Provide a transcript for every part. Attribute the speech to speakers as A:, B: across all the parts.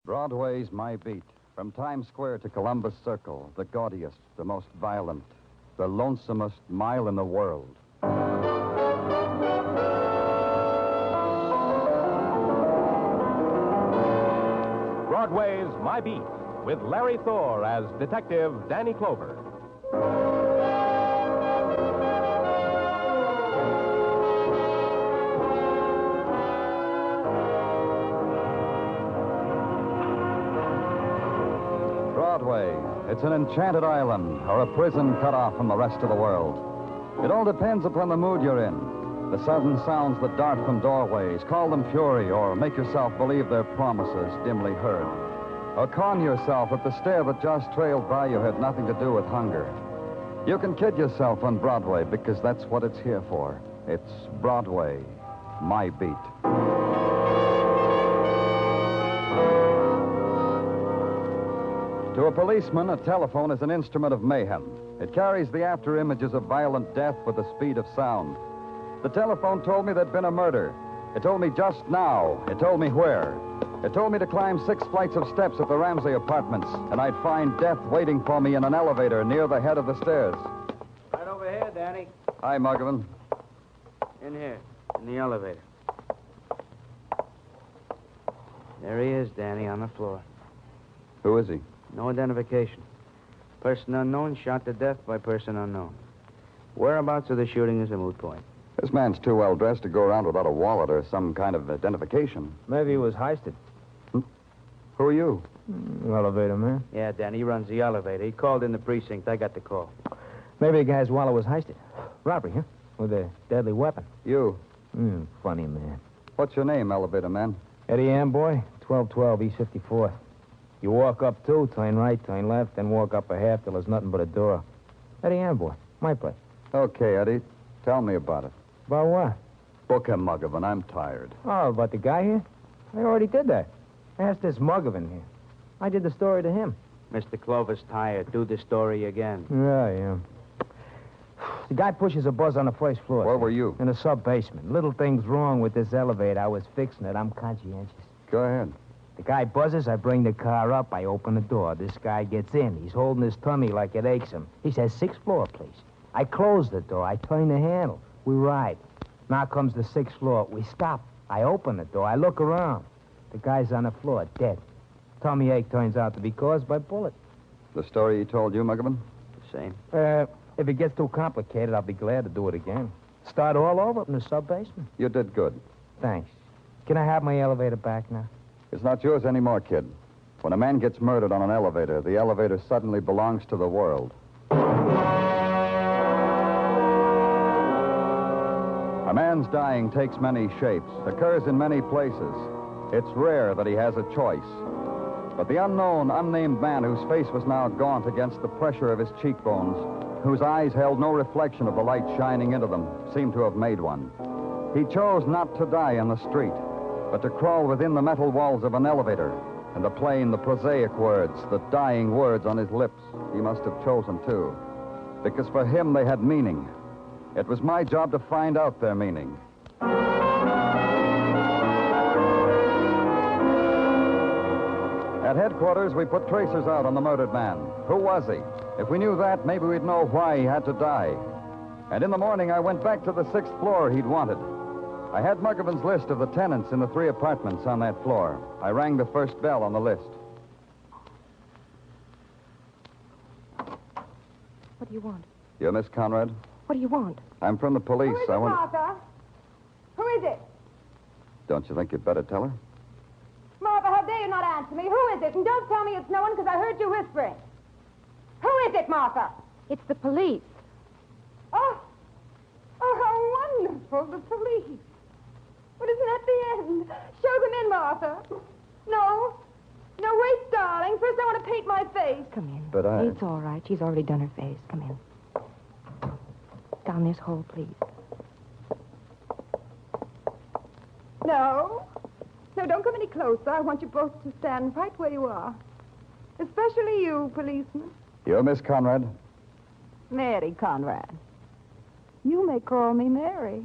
A: Broadway's my beat. From Times Square to Columbus Circle, the gaudiest, the most violent, the lonesomest mile in the world.
B: Broadway's My Beat, with Larry Thor as Detective Danny Clover.
A: Broadway. It's an enchanted island or a prison cut off from the rest of the world. It all depends upon the mood you're in. The sudden sounds that dart from doorways, call them fury, or make yourself believe they're promises dimly heard. Or con yourself that the stare that just trailed by you had nothing to do with hunger. You can kid yourself on Broadway because that's what it's here for. It's Broadway, my beat. To a policeman, a telephone is an instrument of mayhem. It carries the after images of violent death with the speed of sound. The telephone told me there'd been a murder. It told me just now. It told me where. It told me to climb 6 flights of steps at the Ramsey Apartments, and I'd find death waiting for me in an elevator near the head of the stairs.
C: Right over here, Danny.
A: Hi, Muggavan.
C: In here, in the elevator. There he is, Danny, on the floor.
A: Who is he?
C: No identification. Person unknown shot to death by person unknown. Whereabouts of the shooting is a moot point.
A: This man's too well dressed to go around without a wallet or some kind of identification.
D: Maybe he was heisted.
A: Who are you?
D: Elevator man.
C: Yeah, Danny, he runs the elevator. He called in the precinct. I got the call.
D: Maybe the guy's wallet was heisted. Robbery, huh? With a deadly weapon.
A: You.
D: Funny man.
A: What's your name, elevator man?
D: Eddie Amboy, 1212 East 54th. You walk up 2, turn right, turn left, then walk up a half till there's nothing but a door. Eddie Amboy, my place.
A: Okay, Eddie. Tell me about it.
D: About what?
A: Book him, Muggavan. I'm tired.
D: Oh, about the guy here? I already did that. Ask this Muggavan here. I did the story to him.
C: Mr. Clover's tired. Do the story again.
D: Yeah. The guy pushes a buzz on the first floor.
A: Where were you?
D: In the sub-basement. Little thing's wrong with this elevator. I was fixing it. I'm conscientious.
A: Go ahead.
D: The guy buzzes, I bring the car up, I open the door. This guy gets in. He's holding his tummy like it aches him. He says, 6th floor, please. I close the door. I turn the handle. We ride. Now comes the 6th floor. We stop. I open the door. I look around. The guy's on the floor, dead. Tummy ache turns out to be caused by bullet.
A: The story he told you, Muggavan?
C: The same.
D: If it gets too complicated, I'll be glad to do it again. Start all over from the sub-basement.
A: You did good.
D: Thanks. Can I have my elevator back now?
A: It's not yours anymore, kid. When a man gets murdered on an elevator, the elevator suddenly belongs to the world. A man's dying takes many shapes, occurs in many places. It's rare that he has a choice. But the unknown, unnamed man whose face was now gaunt against the pressure of his cheekbones, whose eyes held no reflection of the light shining into them, seemed to have made one. He chose not to die in the street, but to crawl within the metal walls of an elevator, and the plain, the prosaic words, the dying words on his lips, he must have chosen too. Because for him they had meaning. It was my job to find out their meaning. At headquarters, we put tracers out on the murdered man. Who was he? If we knew that, maybe we'd know why he had to die. And in the morning, I went back to the 6th floor he'd wanted. I had Muggavan's list of the tenants in the 3 apartments on that floor. I rang the first bell on the list.
E: What do you want?
A: You're Miss Conrad?
E: What do you want?
A: I'm from the police.
F: Who is it, Martha? Who is it?
A: Don't you think you'd better tell her?
F: Martha, how dare you not answer me? Who is it? And don't tell me it's no one because I heard you whispering. Who is it, Martha?
E: It's the police.
F: Oh, how wonderful, the police. But isn't that the end? Show them in, Martha. No, wait, darling. First I want to paint my face.
E: Come in.
A: But
E: It's all right. She's already done her face. Come in. Down this hole, please.
F: No, don't come any closer. I want you both to stand right where you are. Especially you, policeman.
A: You're Miss Conrad?
F: Mary Conrad. You may call me Mary,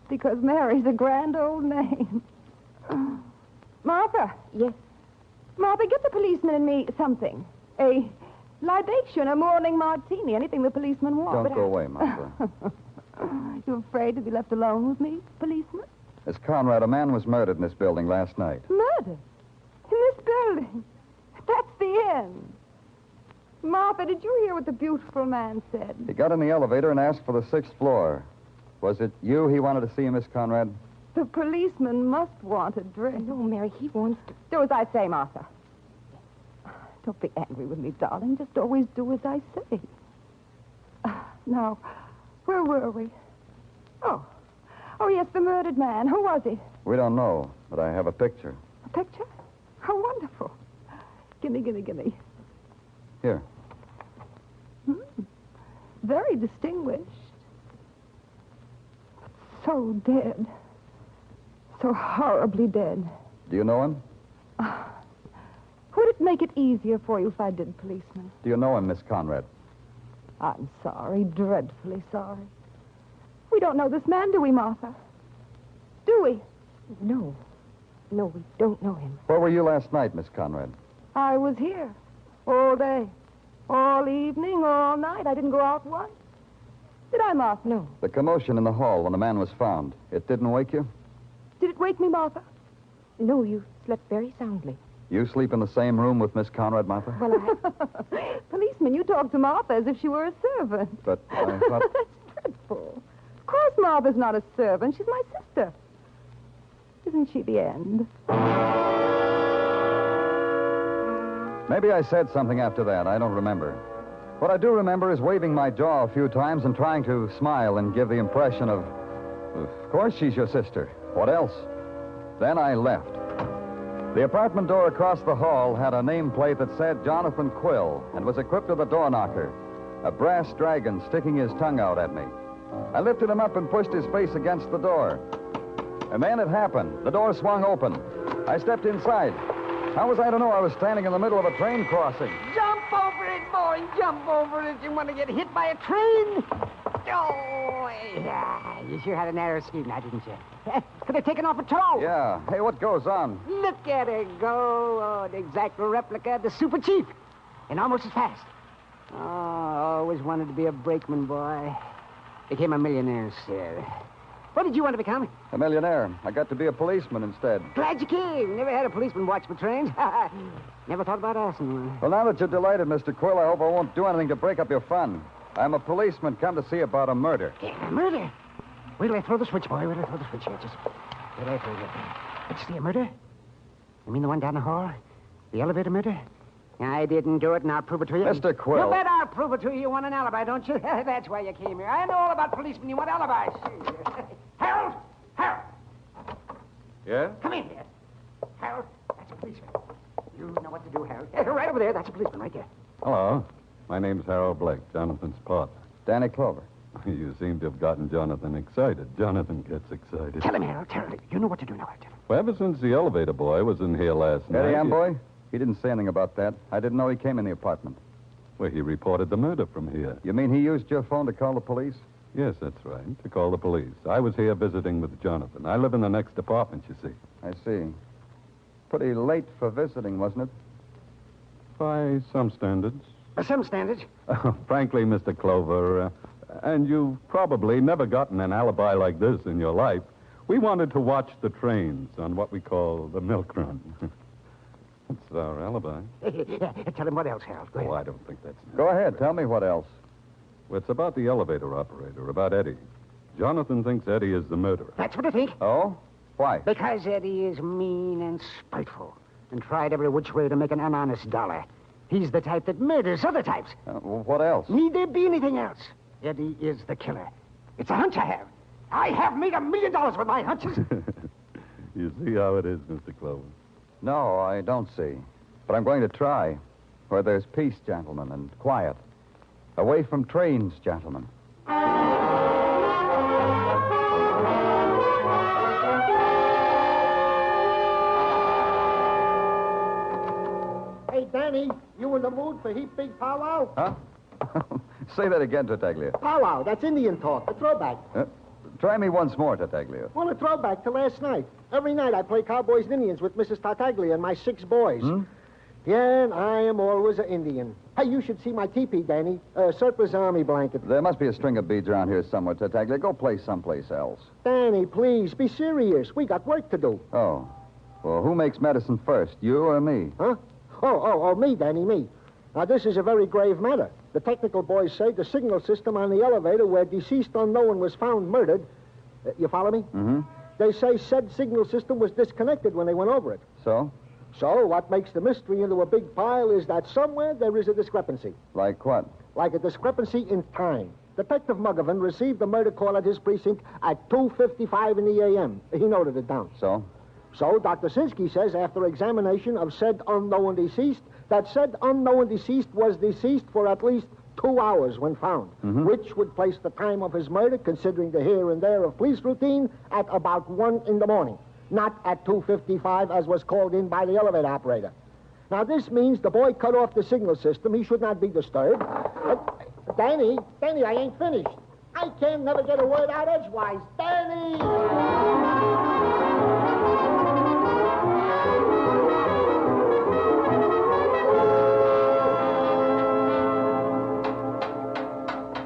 F: because Mary's a grand old name. Martha.
E: Yes.
F: Martha, get the policeman and me something. A libation, a morning martini, anything the policeman wants.
A: Don't go away, Martha.
F: You afraid to be left alone with me, policeman?
A: Miss Conrad, a man was murdered in this building last night.
F: Murder? In this building? That's the end. Martha, did you hear what the beautiful man said?
A: He got in the elevator and asked for the 6th floor. Was it you he wanted to see, Miss Conrad?
F: The policeman must want a drink.
E: No, Mary, he wants to.
F: Do as I say, Martha. Don't be angry with me, darling. Just always do as I say. Now, where were we? Oh, yes, the murdered man. Who was he?
A: We don't know, but I have a picture.
F: A picture? How wonderful. Gimme.
A: Here.
F: Very distinguished. But so dead. So horribly dead.
A: Do you know him?
F: Would it make it easier for you if I did, policeman?
A: Do you know him, Miss Conrad?
F: I'm sorry, dreadfully sorry. We don't know this man, do we, Martha? Do we?
E: No. No, we don't know him.
A: Where were you last night, Miss Conrad?
F: I was here. All day. All evening, all night. I didn't go out once. Did I, Martha?
E: No.
A: The commotion in the hall when the man was found. It didn't wake you?
F: Did it wake me, Martha?
E: No, you slept very soundly.
A: You sleep in the same room with Miss Conrad, Martha?
E: Well,
F: Policeman, you talk to Martha as if she were a servant.
A: But I thought...
F: That's dreadful. Of course Martha's not a servant. She's my sister. Isn't she the end?
A: Maybe I said something after that. I don't remember. What I do remember is waving my jaw a few times and trying to smile and give the impression of course she's your sister. What else? Then I left. The apartment door across the hall had a nameplate that said Jonathan Quill and was equipped with a door knocker, a brass dragon sticking his tongue out at me. I lifted him up and pushed his face against the door. And then it happened. The door swung open. I stepped inside. How was I to know I was standing in the middle of a train crossing?
G: Jump over it, boy. Jump over it. You want to get hit by a train? Oh, yeah. You sure had a narrow squeak now, didn't you? Could have taken off a toe.
A: Yeah. Hey, what goes on?
G: Look at her go. Oh, an exact replica of the Super Chief. And almost as fast. Oh, always wanted to be a brakeman, boy. Became a millionaire instead. What did you want to become?
A: A millionaire. I got to be a policeman instead.
G: Glad you came. Never had a policeman watch for trains. Never thought about asking one.
A: Well, now that you're delighted, Mr. Quill, I hope I won't do anything to break up your fun. I'm a policeman come to see about a murder.
G: Yeah, murder? Wait till I throw the switch, boy. Wait till I throw the switch here. Just wait till I throw it. Did you see a murder? You mean the one down the hall? The elevator murder? I didn't do it, and I'll prove it to you.
A: Mr. Quill.
G: You bet I'll prove it to you. You want an alibi, don't you? That's why you came here. I know all about policemen. You want alibis. Harold! Harold!
A: Yeah?
G: Come in here. Harold, that's a policeman. You know what to do, Harold. Right over there. That's a policeman right there.
H: Hello. My name's Harold Blake, Jonathan's partner.
A: Danny Clover.
H: You seem to have gotten Jonathan excited. Jonathan gets excited.
G: Tell him, Harold. Tell him. You know what to do now. Tell him.
H: Well, ever since the elevator boy was in here last night...
A: Eddie Amboy? He didn't say anything about that. I didn't know he came in the apartment.
H: Well, he reported the murder from here.
A: You mean he used your phone to call the police?
H: Yes, that's right, to call the police. I was here visiting with Jonathan. I live in the next apartment, you see.
A: I see. Pretty late for visiting, wasn't it?
H: By some standards.
G: Some standards.
H: Frankly, Mr. Clover, and you've probably never gotten an alibi like this in your life, we wanted to watch the trains on what we call the milk run. That's our alibi.
G: Tell him what else, Harold. Go ahead.
H: Oh, I don't think that's necessary.
A: Go ahead. Tell me what else.
H: Well, it's about the elevator operator, about Eddie. Jonathan thinks Eddie is the murderer.
G: That's what I think.
A: Oh? Why?
G: Because Eddie is mean and spiteful and tried every which way to make an honest dollar. He's the type that murders other types.
A: What else?
G: Need there be anything else? Eddie is the killer. It's a hunch I have. I have made $1 million with my hunches.
H: You see how it is, Mr. Clover.
A: No, I don't see. But I'm going to try. Where there's peace, gentlemen, and quiet. Away from trains, gentlemen.
I: Hey, Danny, you in the mood for heap big powwow?
A: Huh? Say that again, Tartaglia.
I: Powwow, that's Indian talk, a throwback.
A: Try me once more, Tartaglia.
I: Well, a throwback to last night. Every night I play cowboys and Indians with Mrs. Tartaglia and my 6 boys. Yeah, and I am always an Indian. Hey, you should see my teepee, Danny. Surplus army blanket.
A: There must be a string of beads around here somewhere, Tartaglia. Go play someplace else.
I: Danny, please, be serious. We got work to do.
A: Oh. Well, who makes medicine first, you or me?
I: Huh? Oh, me, Danny, me. Now, this is a very grave matter. The technical boys say the signal system on the elevator where deceased unknown was found murdered. You follow me?
A: Mm-hmm.
I: They say said signal system was disconnected when they went over it.
A: So?
I: So, what makes the mystery into a big pile is that somewhere there is a discrepancy.
A: Like what?
I: Like a discrepancy in time. Detective Muggovan received the murder call at his precinct at 2:55 in the a.m. He noted it down.
A: So?
I: So, Dr. Sinsky says, after examination of said unknown deceased, that said unknown deceased was deceased for at least 2 hours when found, which would place the time of his murder, considering the here and there of police routine, at about 1 in the morning, not at 2:55 as was called in by the elevator operator. Now, this means the boy cut off the signal system. He should not be disturbed. Danny, I ain't finished. I can't never get a word out edgewise. Danny!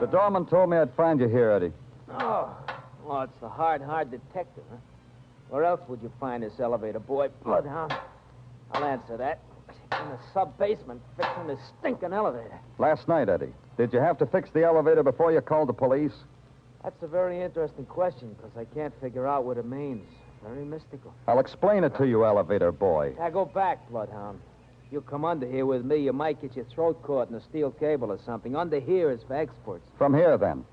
A: The doorman told me I'd find you here, Eddie.
D: Oh, well, it's the hard detective, huh? Where else would you find this elevator boy, Bloodhound? I'll answer that. In the sub-basement, fixing this stinking elevator.
A: Last night, Eddie. Did you have to fix the elevator before you called the police?
D: That's a very interesting question, because I can't figure out what it means. Very mystical.
A: I'll explain it to you, elevator boy.
D: Now, go back, Bloodhound. You come under here with me, you might get your throat caught in a steel cable or something. Under here is for experts.
A: From here, then.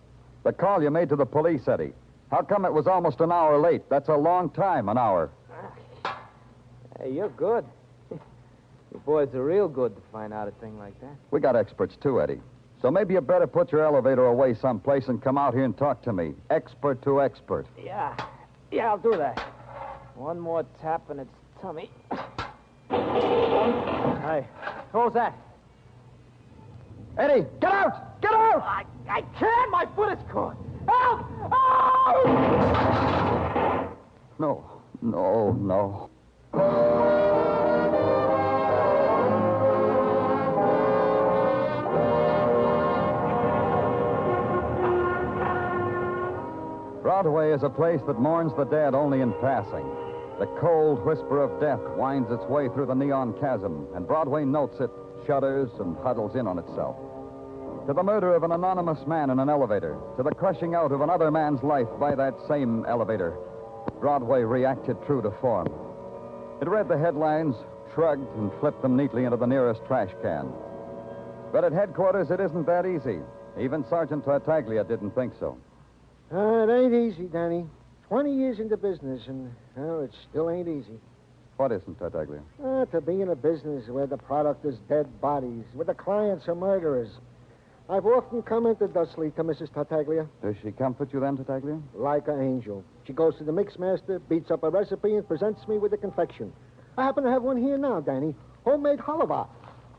A: The call you made to the police, Eddie. How come it was almost an hour late? That's a long time, an hour.
D: Hey, you're good. You boys are real good to find out a thing like that.
A: We got experts, too, Eddie. So maybe you better put your elevator away someplace and come out here and talk to me. Expert to expert.
D: Yeah, I'll do that. One more tap in its tummy. Hey, who's that?
A: Eddie, get out! Get out!
D: I can't! My foot is caught! Help! Oh!
A: No. Broadway is a place that mourns the dead only in passing. The cold whisper of death winds its way through the neon chasm, and Broadway notes it, shudders, and huddles in on itself. To the murder of an anonymous man in an elevator, to the crushing out of another man's life by that same elevator, Broadway reacted true to form. It read the headlines, shrugged, and flipped them neatly into the nearest trash can. But at headquarters, it isn't that easy. Even Sergeant Tartaglia didn't think so.
I: It ain't easy, Danny. 20 years into business, and, well, it still ain't easy.
A: What isn't, Tartaglia?
I: To be in a business where the product is dead bodies, where the clients are murderers. I've often commented thusly to Mrs. Tartaglia.
A: Does she comfort you then, Tartaglia?
I: Like an angel. She goes to the mixmaster, beats up a recipe, and presents me with a confection. I happen to have one here now, Danny. Homemade halva.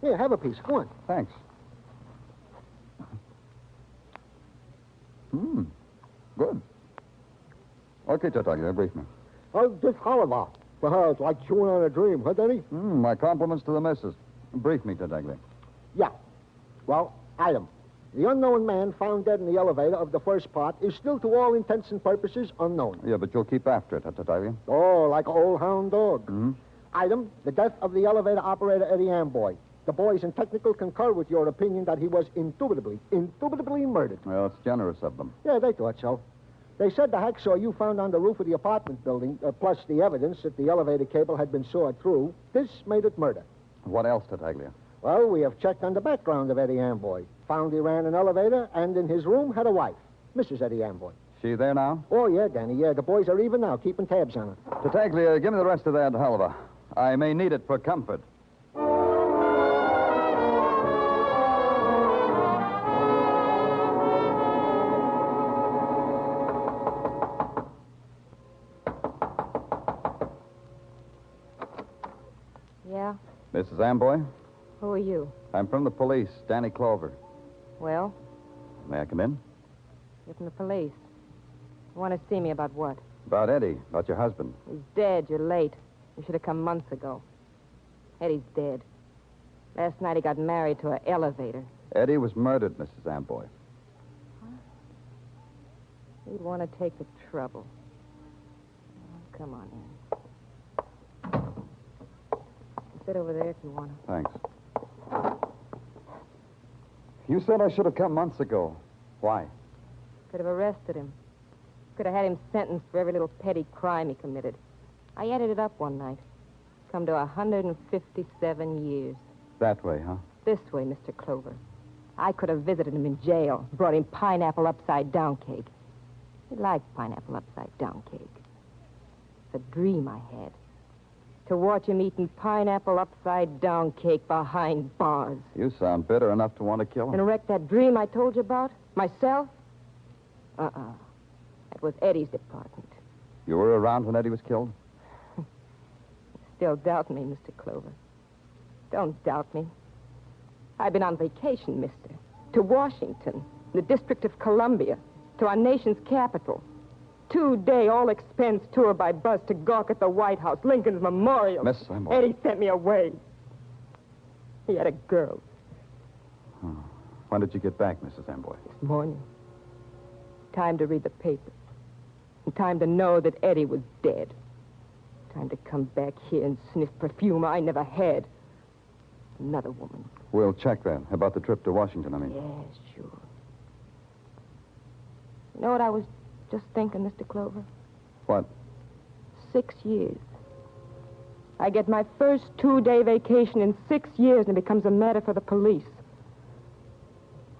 I: Here, have a piece. Go on.
A: Thanks. Good. Okay, Tartaglia, brief me.
I: Oh, this halva. For her, it's like chewing on a dream, huh, Danny?
A: My compliments to the missus. Brief me, Tartaglia.
I: Yeah. Well, item. The unknown man found dead in the elevator of the first part is still, to all intents and purposes, unknown.
A: Yeah, but you'll keep after it, Tartaglia.
I: Oh, like an old hound dog. Item, the death of the elevator operator, Eddie Amboy. The boys in technical concur with your opinion that he was indubitably murdered.
A: Well, it's generous of them.
I: Yeah, they thought so. They said the hacksaw you found on the roof of the apartment building, plus the evidence that the elevator cable had been sawed through, this made it murder.
A: What else, Tartaglia?
I: Well, we have checked on the background of Eddie Amboy. Found he ran an elevator, and in his room had a wife, Mrs. Eddie Amboy.
A: She there now?
I: Oh, yeah, Danny, yeah. The boys are even now, keeping tabs on her.
A: Tartaglia, give me the rest of that halva. I may need it for comfort.
E: Yeah?
A: Mrs. Amboy?
E: Who are you?
A: I'm from the police, Danny Clover.
E: Well,
A: May I come in?
E: you're from the police. You want to see me about what?
A: About Eddie, about your husband.
E: He's dead. You're late. You should have come months ago. Eddie's dead. Last night he got married to an elevator.
A: Eddie was murdered, Mrs. Amboy.
E: He'd want to take the trouble. Oh, come on in. Sit over there if you want to.
A: Thanks. You said I should have come months ago. Why?
E: Could have arrested him. Could have had him sentenced for every little petty crime he committed. I added it up one night. Come to 157 years.
A: That way, huh?
E: This way, Mr. Clover. I could have visited him in jail, brought him pineapple upside-down cake. He liked pineapple upside-down cake. It's a dream I had. To watch him eating pineapple upside-down cake behind bars.
A: You sound bitter enough to want to kill him.
E: And wreck that dream I told you about? Myself? That was Eddie's department.
A: You were around when Eddie was killed?
E: Still doubt me, Mr. Clover. Don't doubt me. I've been on vacation, mister. To Washington, the District of Columbia, to our nation's capital. 2-day all-expense tour by bus to gawk at the White House, Lincoln's Memorial.
A: Miss Amboy.
E: Eddie sent me away. He had a girl.
A: Oh. When did you get back, Mrs. Amboy?
E: This morning. Time to read the paper. And time to know that Eddie was dead. Time to come back here and sniff perfume I never had. Another woman.
A: We'll check that. About the trip to Washington, I mean.
E: Yes, sure. You know what I was just thinking, Mr. Clover?
A: What?
E: 6 years. I get my first 2-day vacation in 6 years, and it becomes a matter for the police.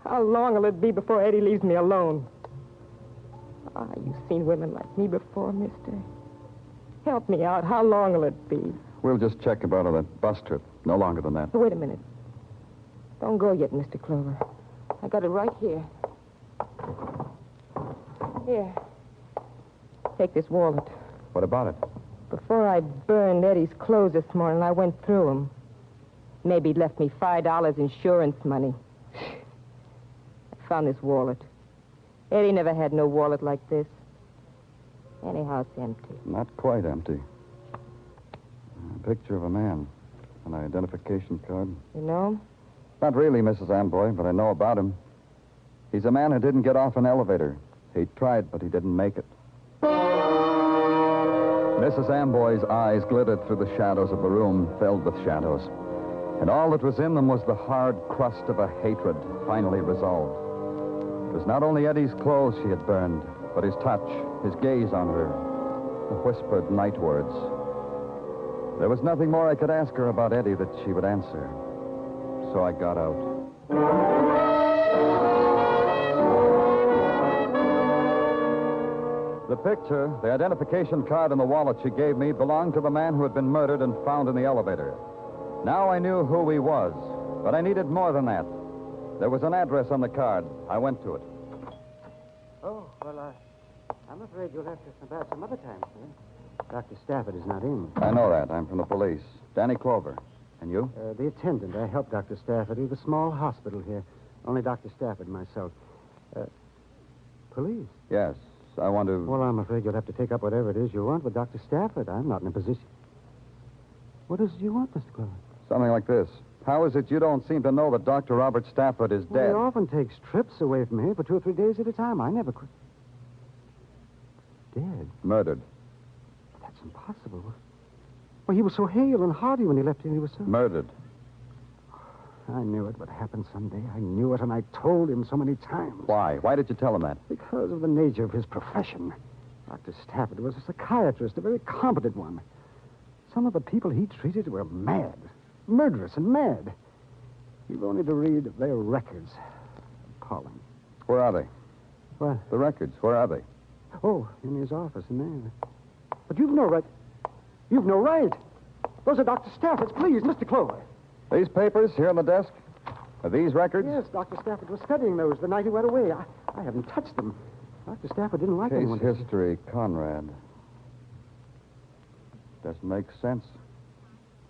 E: How long will it be before Eddie leaves me alone? You've seen women like me before, mister. Help me out. How long will it be?
A: We'll just check about that bus trip. No longer than that.
E: Wait a minute. Don't go yet, Mr. Clover. I got it right here. Here. Take this wallet.
A: What about it?
E: Before I burned Eddie's clothes this morning, I went through them. Maybe he'd left me $5 insurance money. I found this wallet. Eddie never had no wallet like this. Anyhow, it's empty.
A: Not quite empty. A picture of a man. An identification card.
E: You know him?
A: Not really, Mrs. Amboy, but I know about him. He's a man who didn't get off an elevator. He tried, but he didn't make it. Mrs. Amboy's eyes glittered through the shadows of the room filled with shadows. And all that was in them was the hard crust of a hatred finally resolved. It was not only Eddie's clothes she had burned, but his touch, his gaze on her, the whispered night words. There was nothing more I could ask her about Eddie that she would answer. So I got out. The picture, the identification card, and the wallet she gave me belonged to the man who had been murdered and found in the elevator. Now I knew who he was, but I needed more than that. There was an address on the card. I went to it.
G: Oh, well, I'm afraid you'll have to come back some other time, sir. Dr. Stafford is not in.
A: I know that. I'm from the police. Danny Clover. And you?
G: The attendant. I helped Dr. Stafford. We have a small hospital here. Only Dr. Stafford and myself. Police?
A: Yes. I want to...
G: Well, I'm afraid you'll have to take up whatever it is you want with Dr. Stafford. I'm not in a position. What is it you want, Mr. Clover?
A: Something like this. How is it you don't seem to know that Dr. Robert Stafford is dead?
G: He often takes trips away from here for 2 or 3 days at a time. I never could. Dead?
A: Murdered.
G: That's impossible. Well, he was so hale and hearty when he left here. He was so...
A: Murdered.
G: I knew it would happen someday. I knew it, and I told him so many times.
A: Why? Why did you tell him that?
G: Because of the nature of his profession. Dr. Stafford was a psychiatrist, a very competent one. Some of the people he treated were mad. Murderous and mad. You've only to read their records. Appalling.
A: Where are they?
G: What?
A: The records. Where are they?
G: Oh, in his office in there. But you've no right. You've no right. Those are Dr. Stafford's. Please, Mr. Clover.
A: These papers here on the desk? Are these records?
G: Yes, Dr. Stafford was studying those the night he went away. I haven't touched them. Dr. Stafford didn't like
A: Case
G: anyone.
A: history, Conrad. Doesn't make sense.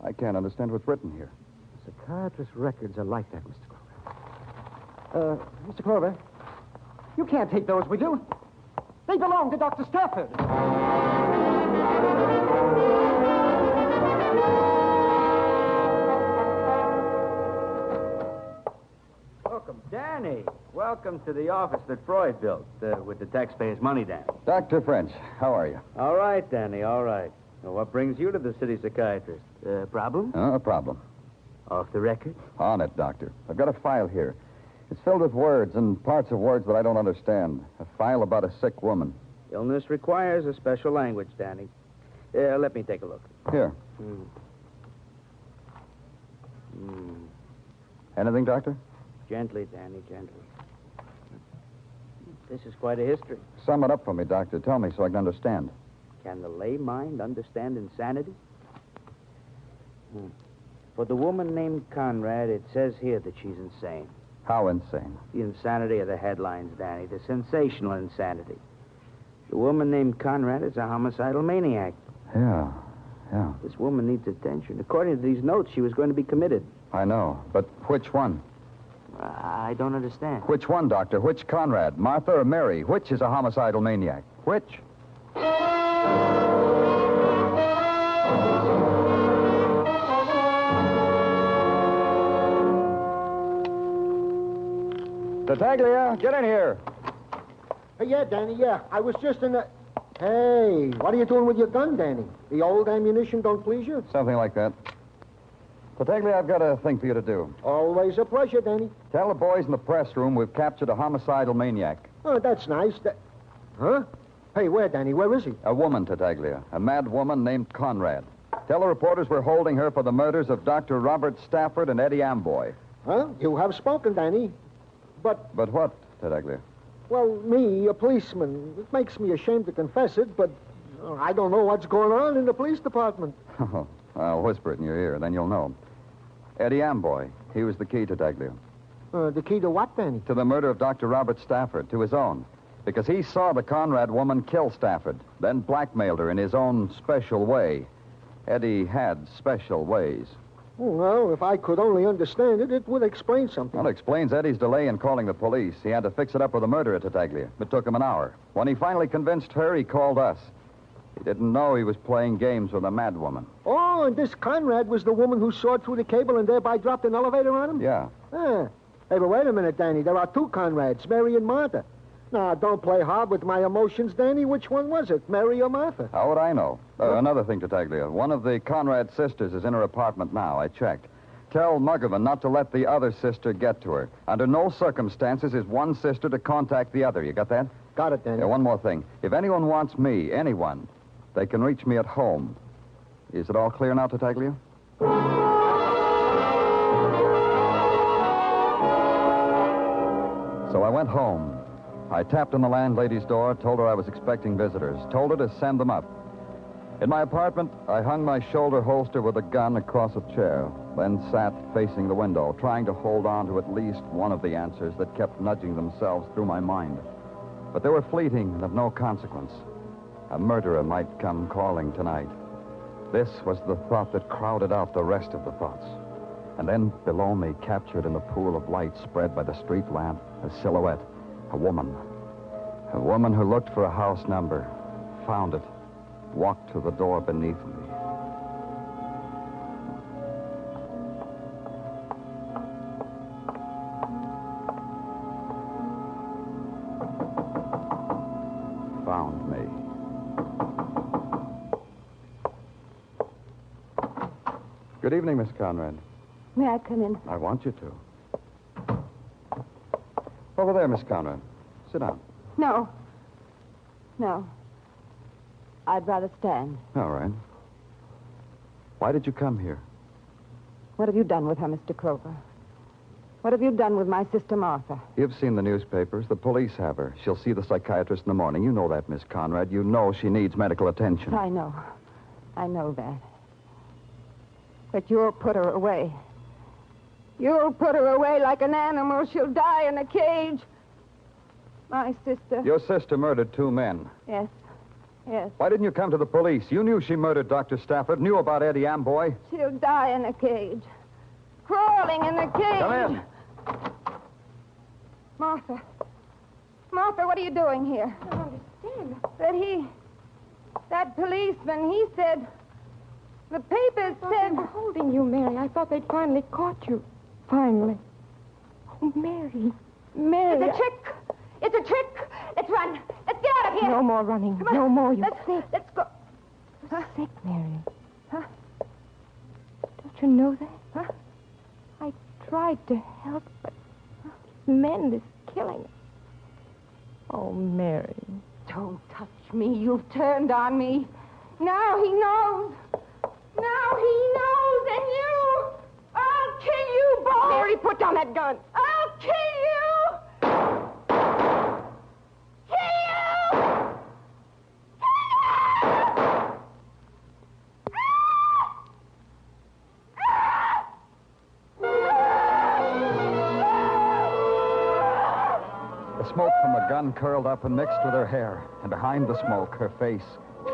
A: I can't understand what's written here.
G: Psychiatrist records are like that, Mr. Clover. Mr. Clover, you can't take those with you. They belong to Dr. Stafford.
C: Danny, welcome to the office that Freud built with the taxpayers' money, Danny.
A: Dr. French, how are you?
C: All right, Danny, all right. Well, what brings you to the city psychiatrist? Problem?
A: A problem.
C: Off the record?
A: On it, Doctor. I've got a file here. It's filled with words and parts of words that I don't understand. A file about a sick woman.
C: Illness requires a special language, Danny. Let me take a look.
A: Here. Anything, Doctor?
C: Gently, Danny, gently. This is quite a history.
A: Sum it up for me, Doctor. Tell me so I can understand.
C: Can the lay mind understand insanity? For the woman named Conrad, it says here that she's insane.
A: How insane?
C: The insanity of the headlines, Danny. The sensational insanity. The woman named Conrad is a homicidal maniac.
A: Yeah.
C: This woman needs attention. According to these notes, she was going to be committed.
A: I know, but which one?
C: I don't understand.
A: Which one, Doctor? Which Conrad? Martha or Mary? Which is a homicidal maniac? Which? Tartaglia, get in here.
I: Yeah, Danny, yeah. I was just in the... Hey, what are you doing with your gun, Danny? The old ammunition don't please you?
A: Something like that. Tartaglia, I've got a thing for you to do.
I: Always a pleasure, Danny.
A: Tell the boys in the press room we've captured a homicidal maniac.
I: Oh, that's nice. Huh? Hey, where, Danny? Where is he?
A: A woman, Tartaglia. A mad woman named Conrad. Tell the reporters we're holding her for the murders of Dr. Robert Stafford and Eddie Amboy.
I: Huh? You have spoken, Danny. But
A: what, Tartaglia?
I: Well, me, a policeman. It makes me ashamed to confess it, but I don't know what's going on in the police department.
A: Oh, I'll whisper it in your ear, then you'll know. Eddie Amboy. He was the key, Tartaglia.
I: The key to what, Danny?
A: To the murder of Dr. Robert Stafford, to his own. Because he saw the Conrad woman kill Stafford, then blackmailed her in his own special way. Eddie had special ways.
I: Well, if I could only understand it, it would explain something.
A: Well, it explains Eddie's delay in calling the police. He had to fix it up with the murderer, Tartaglia. It took him an hour. When he finally convinced her, he called us. He didn't know he was playing games with a mad woman.
I: Oh, and this Conrad was the woman who sawed through the cable and thereby dropped an elevator on him?
A: Yeah.
I: Ah. Hey, but wait a minute, Danny. There are two Conrads, Mary and Martha. Now, don't play hard with my emotions, Danny. Which one was it, Mary or Martha?
A: How would I know? Another thing, Tartaglia. One of the Conrad sisters is in her apartment now. I checked. Tell Muggerman not to let the other sister get to her. Under no circumstances is one sister to contact the other. You got that?
I: Got it, Danny.
A: Yeah, one more thing. If anyone wants me, anyone, they can reach me at home. Is it all clear now, Tartaglia? So I went home. I tapped on the landlady's door, told her I was expecting visitors, told her to send them up. In my apartment, I hung my shoulder holster with a gun across a chair, then sat facing the window, trying to hold on to at least one of the answers that kept nudging themselves through my mind. But they were fleeting and of no consequence. A murderer might come calling tonight. This was the thought that crowded out the rest of the thoughts. And then, below me, captured in the pool of light spread by the street lamp, a silhouette. A woman. A woman who looked for a house number, found it, walked to the door beneath me. Found me. Good evening, Miss Conrad.
F: May I come in?
A: I want you to. Over there, Miss Conrad. Sit down.
F: No. No. I'd rather stand.
A: All right. Why did you come here?
F: What have you done with her, Mr. Clover? What have you done with my sister Martha?
A: You've seen the newspapers. The police have her. She'll see the psychiatrist in the morning. You know that, Miss Conrad. You know she needs medical attention.
F: I know. I know that. But you'll put her away. You'll put her away like an animal. She'll die in a cage. My sister.
A: Your sister murdered two men.
F: Yes. Yes.
A: Why didn't you come to the police? You knew she murdered Dr. Stafford, knew about Eddie Amboy.
F: She'll die in a cage. Crawling in a cage.
A: Come in.
F: Martha. Martha, what are you doing here? I don't understand. That policeman, he said... The papers said...
E: They were holding you, Mary. I thought they'd finally caught you. Finally. Mary. Mary.
F: It's a trick. It's a trick. Let's run. Let's get out of here.
E: No more running.
F: Come on.
E: No more. You're sick.
F: Let's go.
E: You're sick, Mary.
F: Huh?
E: Don't you know that?
F: Huh?
E: I tried to help, but these men, this killing. Oh, Mary.
F: Don't touch me. You've turned on me. Now he knows. Now he knows, and you. I'll kill you both.
E: Mary, put down that gun.
F: I'll kill you. Kill you.
A: The smoke from a gun curled up and mixed with her hair, and behind the smoke, her face,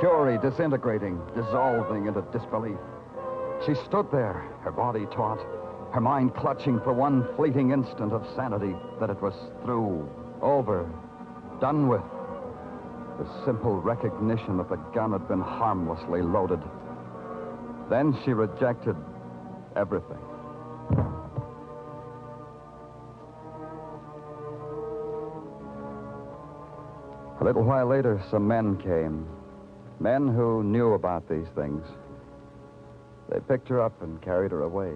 A: fury disintegrating, dissolving into disbelief. She stood there, her body taut, her mind clutching for one fleeting instant of sanity that it was through, over, done with. The simple recognition that the gun had been harmlessly loaded. Then she rejected everything. A little while later, some men came. Men who knew about these things. They picked her up and carried her away.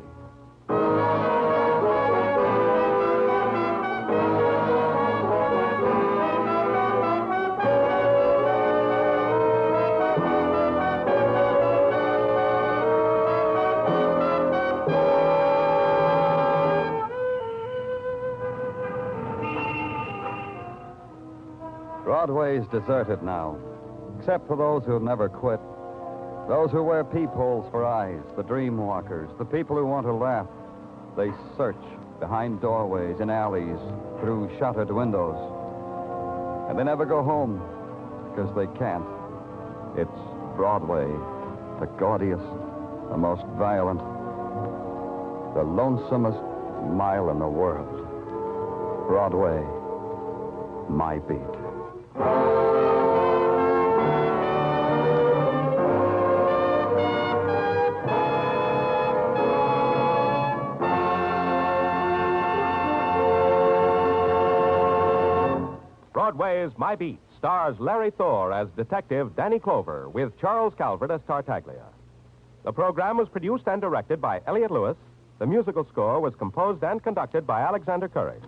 A: Broadway's deserted now, except for those who have never quit. Those who wear peepholes for eyes, the dream walkers, the people who want to laugh. They search behind doorways, in alleys, through shuttered windows. And they never go home, because they can't. It's Broadway, the gaudiest, the most violent, the lonesomest mile in the world. Broadway, my beat.
B: Broadway's My Beat stars Larry Thor as Detective Danny Clover with Charles Calvert as Tartaglia. The program was produced and directed by Elliott Lewis. The musical score was composed and conducted by Alexander Courage.